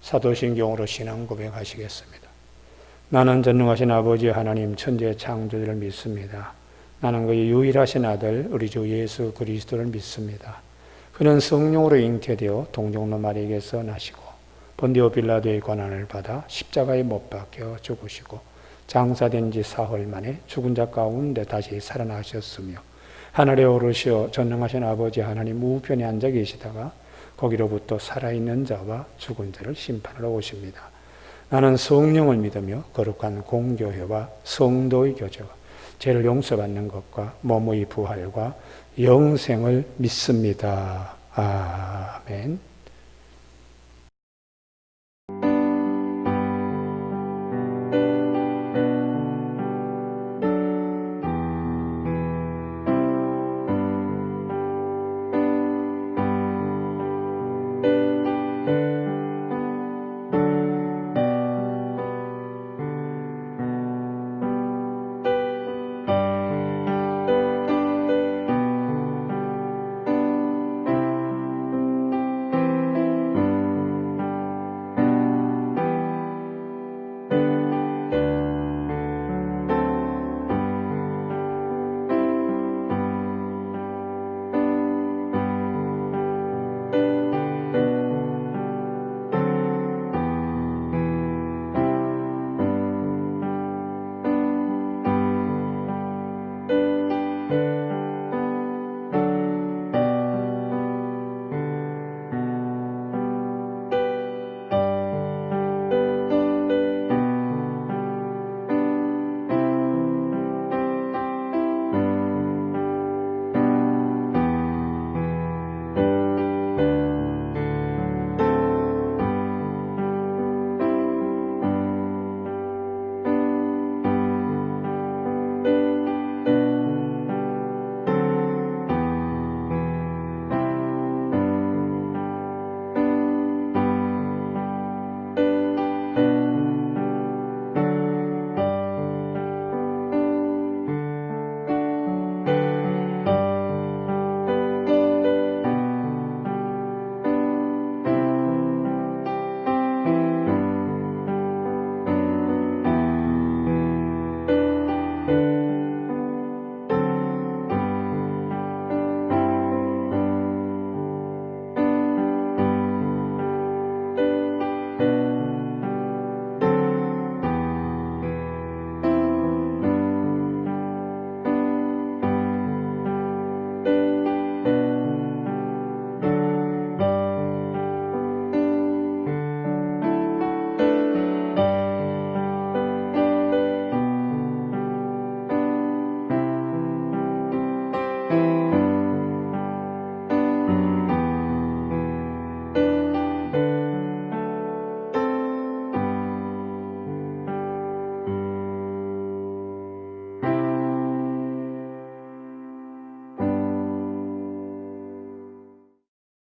사도신경으로 신앙 고백하시겠습니다. 나는 전능하신 아버지 하나님 천지의 창조주를 믿습니다. 나는 그의 유일하신 아들 우리 주 예수 그리스도를 믿습니다. 그는 성령으로 잉태되어 동정노 마리에게서 나시고 본디오 빌라도의 고난을 받아 십자가에 못 박혀 죽으시고 장사된 지 사흘 만에 죽은 자 가운데 다시 살아나셨으며 하늘에 오르시어 전능하신 아버지 하나님 우편에 앉아 계시다가 거기로부터 살아있는 자와 죽은 자를 심판하러 오십니다. 나는 성령을 믿으며 거룩한 공교회와 성도의 교제와 죄를 용서받는 것과 몸의 부활과 영생을 믿습니다. 아멘.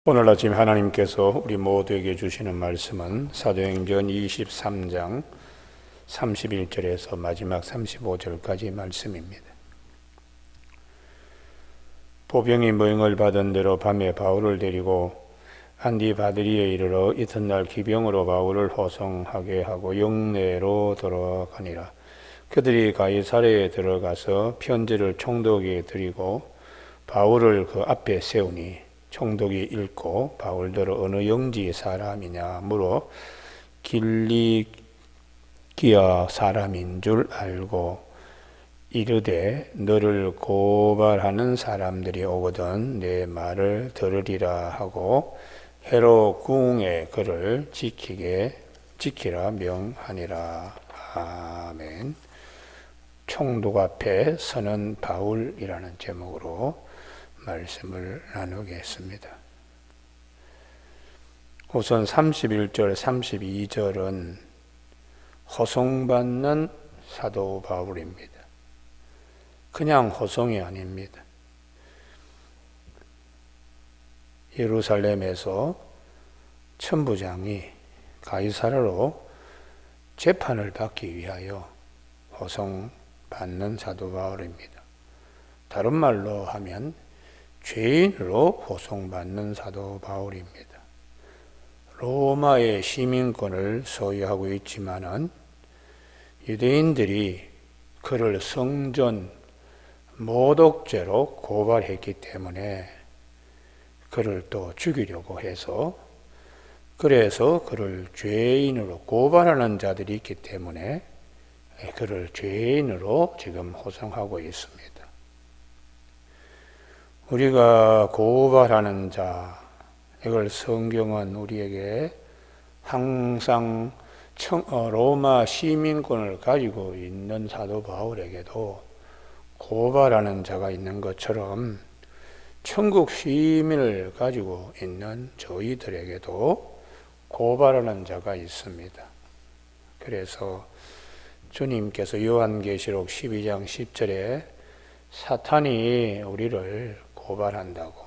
오늘 아침 하나님께서 우리 모두에게 주시는 말씀은 사도행전 23장 31절에서 마지막 35절까지 말씀입니다. 보병이 명을 받은 대로 밤에 바울을 데리고 안디바드리에 이르러 이튿날 기병으로 바울을 호송하게 하고 영내로 들어가니라. 그들이 가이사랴에 들어가서 편지를 총독에게 드리고 바울을 그 앞에 세우니 총독이 읽고 바울더러 어느 영지 사람이냐 물어 길리기아 사람인 줄 알고 이르되 너를 고발하는 사람들이 오거든 내 말을 들으리라 하고 헤롯 궁에 그를 지키라 명하니라. 아멘. 총독 앞에 서는 바울이라는 제목으로 말씀을 나누겠습니다. 우선 31절, 32절은 호송받는 사도 바울입니다. 그냥 호송이 아닙니다. 예루살렘에서 천부장이 가이사랴로 재판을 받기 위하여 호송받는 사도 바울입니다. 다른 말로 하면 죄인으로 호송받는 사도 바울입니다. 로마의 시민권을 소유하고 있지만은 유대인들이 그를 성전 모독죄로 고발했기 때문에 그를 또 죽이려고 해서, 그래서 그를 죄인으로 고발하는 자들이 있기 때문에 그를 죄인으로 지금 호송하고 있습니다. 우리가 고발하는 자, 이걸 성경은 우리에게 항상 로마 시민권을 가지고 있는 사도 바울에게도 고발하는 자가 있는 것처럼 천국 시민을 가지고 있는 저희들에게도 고발하는 자가 있습니다. 그래서 주님께서 요한계시록 12장 10절에 사탄이 우리를 고발한다고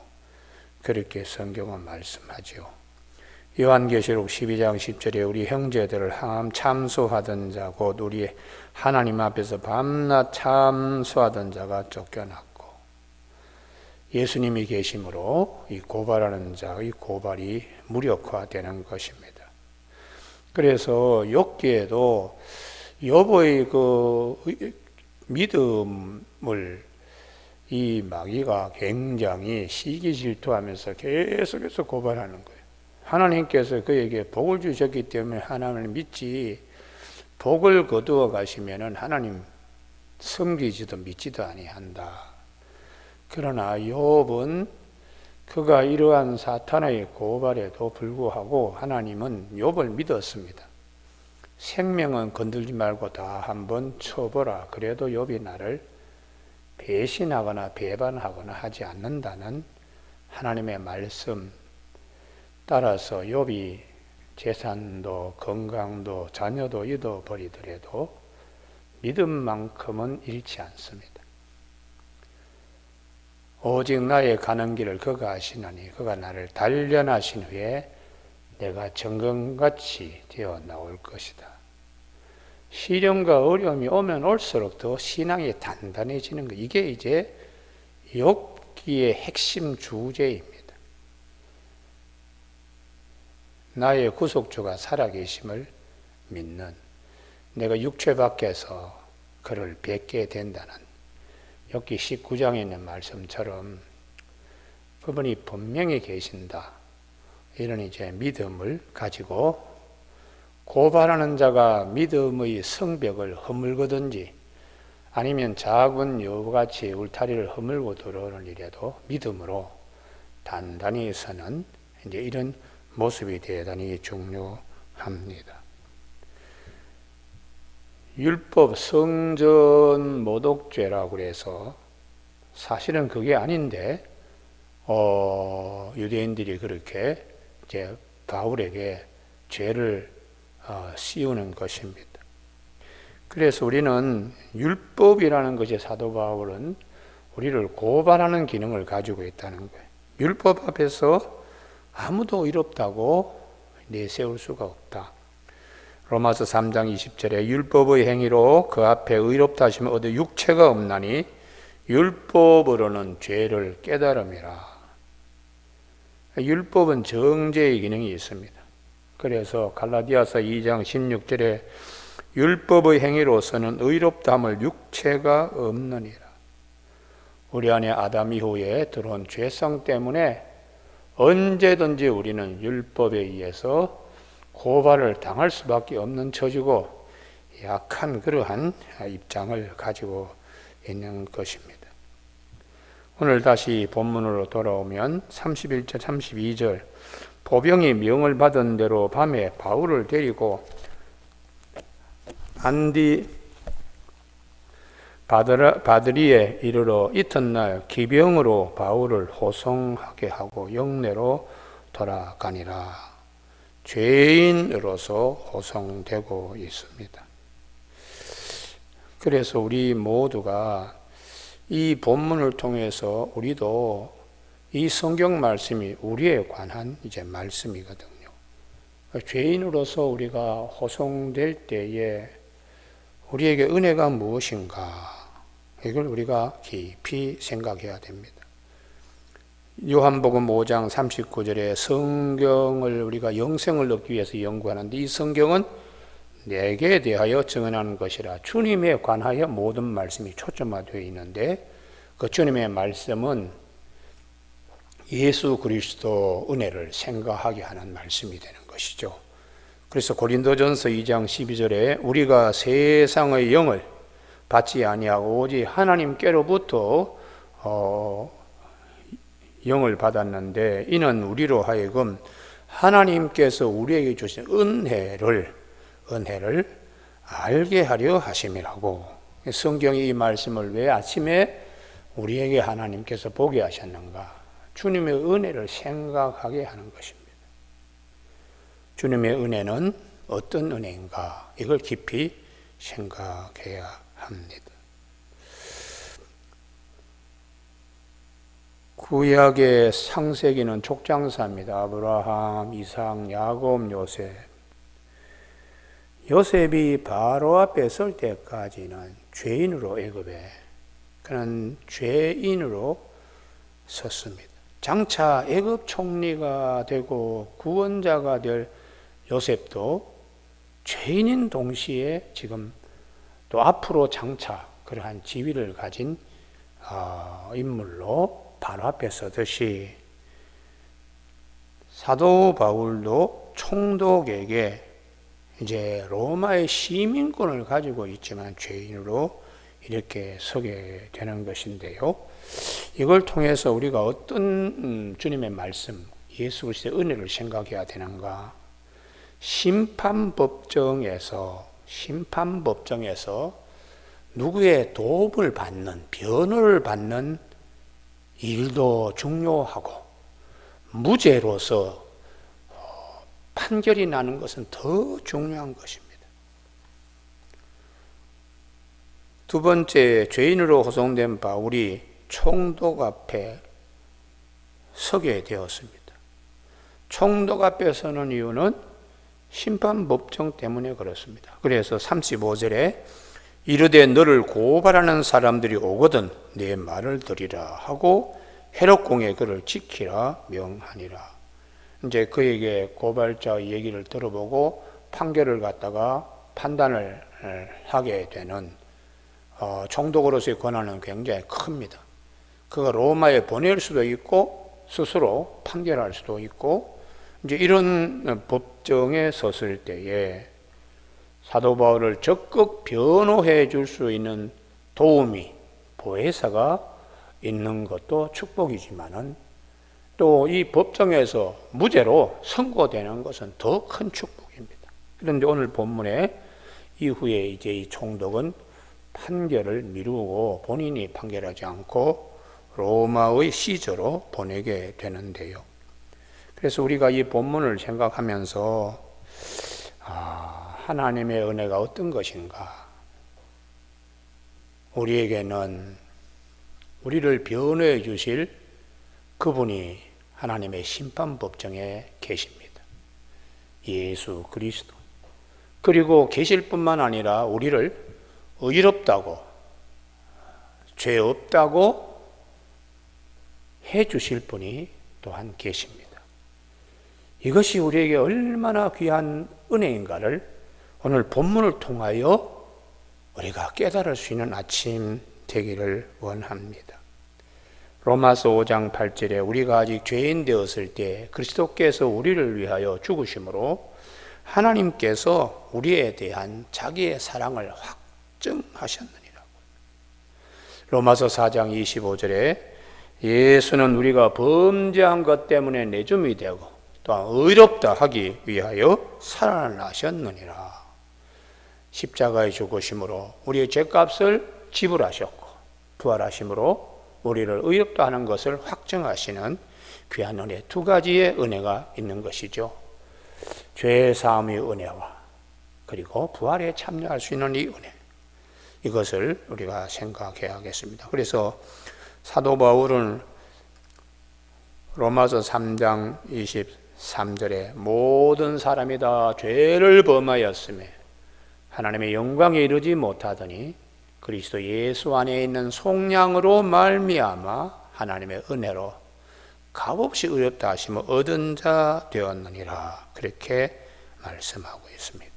그렇게 성경은 말씀하죠. 요한계시록 12장 10절에 우리 형제들을 항암 참소하던 자, 곧 우리 하나님 앞에서 밤낮 참소하던 자가 쫓겨났고, 예수님이 계심으로 이 고발하는 자의 고발이 무력화되는 것입니다. 그래서 욥기에도 욥의 그 믿음을 이 마귀가 굉장히 시기 질투하면서 계속해서 고발하는 거예요. 하나님께서 그에게 복을 주셨기 때문에 하나님을 믿지, 복을 거두어 가시면은 하나님 섬기지도 믿지도 아니한다. 그러나 욥은 그가 이러한 사탄의 고발에도 불구하고 하나님은 욥을 믿었습니다. 생명은 건들지 말고 다 한번 쳐보라. 그래도 욥이 나를 배신하거나 배반하거나 하지 않는다는 하나님의 말씀 따라서 욥이 재산도 건강도 자녀도 잃어버리더라도 믿음만큼은 잃지 않습니다. 오직 나의 가는 길을 그가 아시나니 그가 나를 단련하신 후에 내가 정금같이 되어 나올 것이다. 시련과 어려움이 오면 올수록 더 신앙이 단단해지는 것, 이게 이제 욥기의 핵심 주제입니다. 나의 구속주가 살아계심을 믿는, 내가 육체 밖에서 그를 뵙게 된다는 욥기 19장에 있는 말씀처럼 그분이 분명히 계신다, 이런 이제 믿음을 가지고 고발하는 자가 믿음의 성벽을 허물거든지 아니면 작은 여우같이 울타리를 허물고 들어오는 일에도 믿음으로 단단히 서는 이제 이런 모습이 대단히 중요합니다. 율법 성전 모독죄라고 해서 사실은 그게 아닌데 유대인들이 그렇게 이제 바울에게 죄를 씌우는 것입니다. 그래서 우리는 율법이라는 것이 사도 바울은 우리를 고발하는 기능을 가지고 있다는 거예요. 율법 앞에서 아무도 의롭다고 내세울 수가 없다. 로마서 3장 20절에 율법의 행위로 그 앞에 의롭다 하시면 어디 육체가 없나니 율법으로는 죄를 깨달음이라. 율법은 정죄의 기능이 있습니다. 그래서 갈라디아서 2장 16절에 율법의 행위로서는 의롭다함을 육체가 없느니라. 우리 안에 아담 이후에 들어온 죄성 때문에 언제든지 우리는 율법에 의해서 고발을 당할 수밖에 없는 처지고 약한 그러한 입장을 가지고 있는 것입니다. 오늘 다시 본문으로 돌아오면 31절 32절 보병이 명을 받은 대로 밤에 바울을 데리고 안디 바드리에 이르러 이튿날 기병으로 바울을 호송하게 하고 영내로 돌아가니라. 죄인으로서 호송되고 있습니다. 그래서 우리 모두가 이 본문을 통해서 우리도 이 성경 말씀이 우리에 관한 이제 말씀이거든요. 죄인으로서 우리가 호송될 때에 우리에게 은혜가 무엇인가? 이걸 우리가 깊이 생각해야 됩니다. 요한복음 5장 39절에 성경을 우리가 영생을 얻기 위해서 연구하는데, 이 성경은 내게 대하여 증언하는 것이라. 주님에 관하여 모든 말씀이 초점화되어 있는데, 그 주님의 말씀은 예수 그리스도 은혜를 생각하게 하는 말씀이 되는 것이죠. 그래서 고린도전서 2장 12절에 우리가 세상의 영을 받지 아니하고 오직 하나님께로부터 영을 받았는데, 이는 우리로 하여금 하나님께서 우리에게 주신 은혜를 알게 하려 하심이라고. 성경이 이 말씀을 왜 아침에 우리에게 하나님께서 보게 하셨는가? 주님의 은혜를 생각하게 하는 것입니다. 주님의 은혜는 어떤 은혜인가? 이걸 깊이 생각해야 합니다. 구약의 창세기는 족장사입니다. 아브라함, 이삭, 야곱, 요셉. 요셉이 바로 앞에 설 때까지는 죄인으로 애굽에, 그는 죄인으로 섰습니다. 장차 애굽 총리가 되고 구원자가 될 요셉도 죄인인 동시에 지금 또 앞으로 장차 그러한 지위를 가진 인물로 바로 앞에 서듯이, 사도 바울도 총독에게 이제 로마의 시민권을 가지고 있지만 죄인으로 이렇게 서게 되는 것인데요. 이걸 통해서 우리가 어떤 주님의 말씀, 예수 그리스도의 은혜를 생각해야 되는가? 심판법정에서 누구의 도움을 받는, 변호를 받는 일도 중요하고, 무죄로서 판결이 나는 것은 더 중요한 것입니다. 두 번째, 죄인으로 호송된 바울이 총독 앞에 서게 되었습니다. 총독 앞에 서는 이유는 심판법정 때문에 그렇습니다. 그래서 35절에 이르되 너를 고발하는 사람들이 오거든 내 말을 들으라 하고 헤롯공에 그를 지키라 명하니라. 이제 그에게 고발자의 얘기를 들어보고 판결을 갖다가 판단을 하게 되는 총독으로서의 권한은 굉장히 큽니다. 그가 로마에 보낼 수도 있고 스스로 판결할 수도 있고, 이제 이런 법정에 섰을 때에 사도 바울을 적극 변호해 줄 수 있는 도움이, 보혜사가 있는 것도 축복이지만은 또 이 법정에서 무죄로 선고되는 것은 더 큰 축복입니다. 그런데 오늘 본문에 이후에 이제 이 총독은 판결을 미루고 본인이 판결하지 않고 로마의 시저로 보내게 되는데요. 그래서 우리가 이 본문을 생각하면서 하나님의 은혜가 어떤 것인가? 우리에게는 우리를 변호해 주실 그분이 하나님의 심판법정에 계십니다. 예수 그리스도. 그리고 계실 뿐만 아니라 우리를 의롭다고, 죄 없다고 해 주실 분이 또한 계십니다. 이것이 우리에게 얼마나 귀한 은혜인가를 오늘 본문을 통하여 우리가 깨달을 수 있는 아침 되기를 원합니다. 로마서 5장 8절에 우리가 아직 죄인 되었을 때 그리스도께서 우리를 위하여 죽으심으로 하나님께서 우리에 대한 자기의 사랑을 확증하셨느니라고. 로마서 4장 25절에 예수는 우리가 범죄한 것 때문에 내줌이 되고 또한 의롭다 하기 위하여 살아나셨느니라. 십자가의 죽으심으로 우리의 죄값을 지불하셨고 부활하심으로 우리를 의롭다 하는 것을 확증하시는 귀한 은혜, 두 가지의 은혜가 있는 것이죠. 죄 사함의 은혜와 그리고 부활에 참여할 수 있는 이 은혜, 이것을 우리가 생각해야겠습니다. 그래서 사도 바울은 로마서 3장 23절에 모든 사람이 다 죄를 범하였으며 하나님의 영광에 이르지 못하더니 그리스도 예수 안에 있는 속량으로 말미암아 하나님의 은혜로 값없이 의롭다 하시면 얻은 자 되었느니라. 그렇게 말씀하고 있습니다.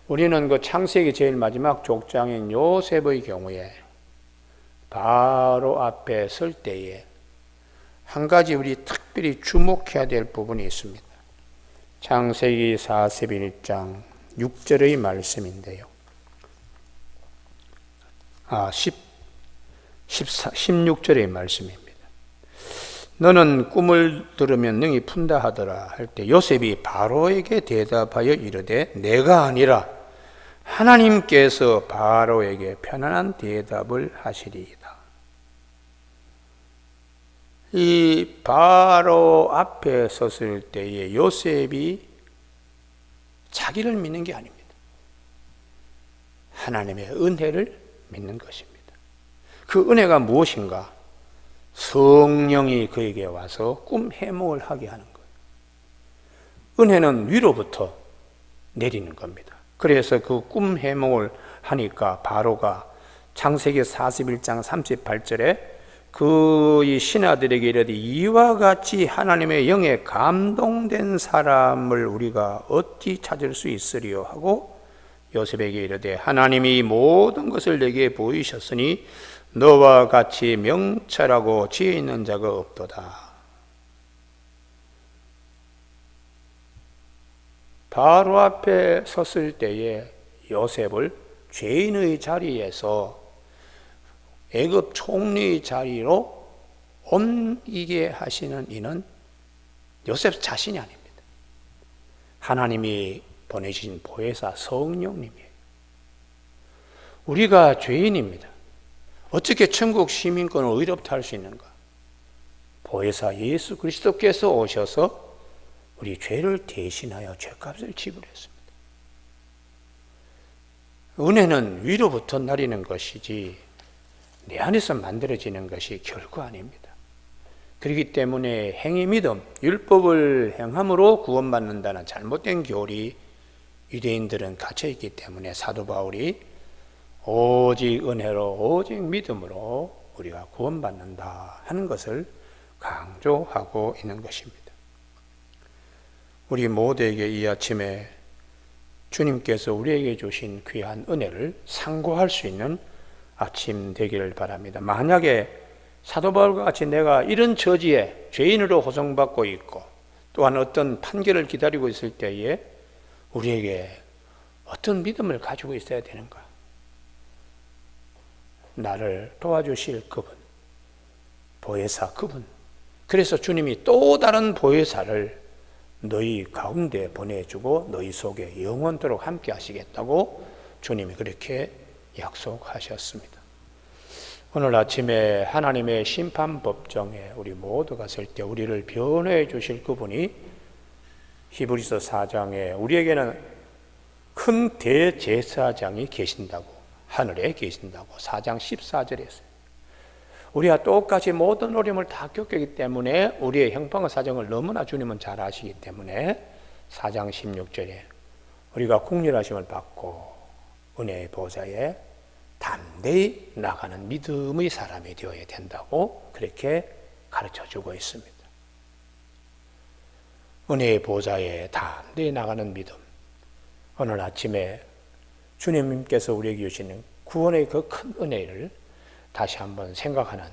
우리는 그 창세기 제일 마지막 족장인 요셉의 경우에 바로 앞에 설 때에 한 가지 우리 특별히 주목해야 될 부분이 있습니다. 창세기 41장 6절의 말씀인데요. 16절의 말씀입니다. 너는 꿈을 들으면 능히 푼다 하더라 할 때 요셉이 바로에게 대답하여 이르되 내가 아니라 하나님께서 바로에게 편안한 대답을 하시리이다. 이 바로 앞에 섰을 때에 요셉이 자기를 믿는 게 아닙니다. 하나님의 은혜를 믿는 것입니다. 그 은혜가 무엇인가? 성령이 그에게 와서 꿈 해몽을 하게 하는 거예요. 은혜는 위로부터 내리는 겁니다. 그래서 그 꿈 해몽을 하니까 바로가 창세기 41장 38절에 그 신하들에게 이르되 이와 같이 하나님의 영에 감동된 사람을 우리가 어찌 찾을 수 있으리요 하고 요셉에게 이르되 하나님이 모든 것을 내게 보이셨으니 너와 같이 명철하고 지혜 있는 자가 없도다. 바로 앞에 섰을 때에 요셉을 죄인의 자리에서 애굽 총리의 자리로 옮기게 하시는 이는 요셉 자신이 아닙니다. 하나님이 보내신 보혜사 성령님이에요. 우리가 죄인입니다. 어떻게 천국 시민권을 의롭다 할 수 있는가? 보혜사 예수 그리스도께서 오셔서 우리 죄를 대신하여 죄값을 지불했습니다. 은혜는 위로부터 내리는 것이지 내 안에서 만들어지는 것이 결코 아닙니다. 그렇기 때문에 행위 믿음, 율법을 행함으로 구원받는다는 잘못된 교리 유대인들은 갇혀있기 때문에 사도 바울이 오직 은혜로 오직 믿음으로 우리가 구원받는다 하는 것을 강조하고 있는 것입니다. 우리 모두에게 이 아침에 주님께서 우리에게 주신 귀한 은혜를 상고할 수 있는 아침 되기를 바랍니다. 만약에 사도 바울과 같이 내가 이런 처지에 죄인으로 호송받고 있고 또한 어떤 판결을 기다리고 있을 때에 우리에게 어떤 믿음을 가지고 있어야 되는가? 나를 도와주실 그분, 보혜사 그분. 그래서 주님이 또 다른 보혜사를 너희 가운데 보내주고 너희 속에 영원토록 함께 하시겠다고 주님이 그렇게 약속하셨습니다. 오늘 아침에 하나님의 심판법정에 우리 모두가 설 때 우리를 변호해 주실 그분이 히브리서 4장에 우리에게는 큰 대제사장이 계신다고, 하늘에 계신다고 4장 14절에 했어요. 우리와 똑같이 모든 어려움을 다 겪기 때문에 우리의 형편과 사정을 너무나 주님은 잘 아시기 때문에 4장 16절에 우리가 국률하심을 받고 은혜의 보좌에 담대히 나가는 믿음의 사람이 되어야 된다고 그렇게 가르쳐주고 있습니다. 은혜의 보좌에 담대히 나가는 믿음. 오늘 아침에 주님께서 우리에게 주시는 구원의 그 큰 은혜를 다시 한번 생각하는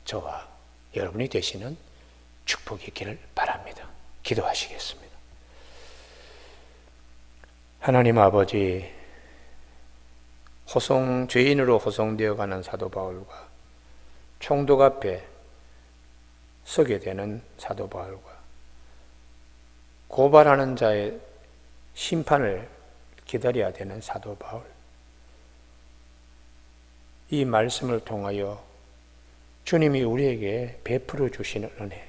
저와 여러분이 되시는 축복이 있기를 바랍니다. 기도하시겠습니다. 하나님 아버지, 죄인으로 호송되어 가는 사도 바울과 총독 앞에 서게 되는 사도 바울과 고발하는 자의 심판을 기다려야 되는 사도 바울, 이 말씀을 통하여 주님이 우리에게 베풀어 주시는 은혜,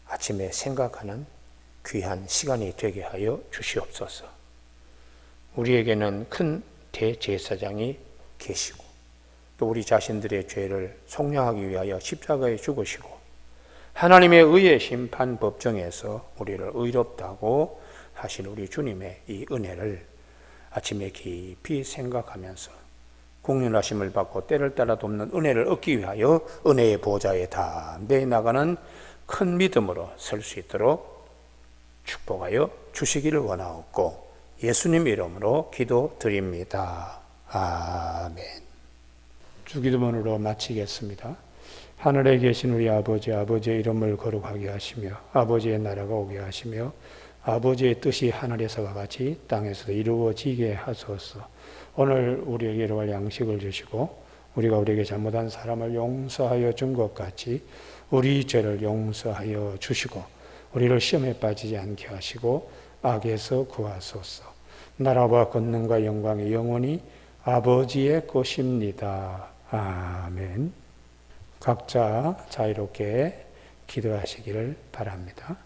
아침에 생각하는 귀한 시간이 되게 하여 주시옵소서. 우리에게는 큰 대제사장이 계시고 또 우리 자신들의 죄를 속량하기 위하여 십자가에 죽으시고 하나님의 의의 심판 법정에서 우리를 의롭다고 하신 우리 주님의 이 은혜를 아침에 깊이 생각하면서 공륜하심을 받고 때를 따라 돕는 은혜를 얻기 위하여 은혜의 보좌에 담대히 나가는 큰 믿음으로 설 수 있도록 축복하여 주시기를 원하옵고 예수님 이름으로 기도드립니다. 아멘. 주기도문으로 마치겠습니다. 하늘에 계신 우리 아버지, 아버지의 이름을 거룩하게 하시며 아버지의 나라가 오게 하시며 아버지의 뜻이 하늘에서와 같이 땅에서도 이루어지게 하소서. 오늘 우리에게 이루어갈 양식을 주시고 우리가 우리에게 잘못한 사람을 용서하여 준 것 같이 우리 죄를 용서하여 주시고 우리를 시험에 빠지지 않게 하시고 악에서 구하소서. 나라와 권능과 영광이 영원히 아버지의 것입니다. 아멘. 각자 자유롭게 기도하시기를 바랍니다.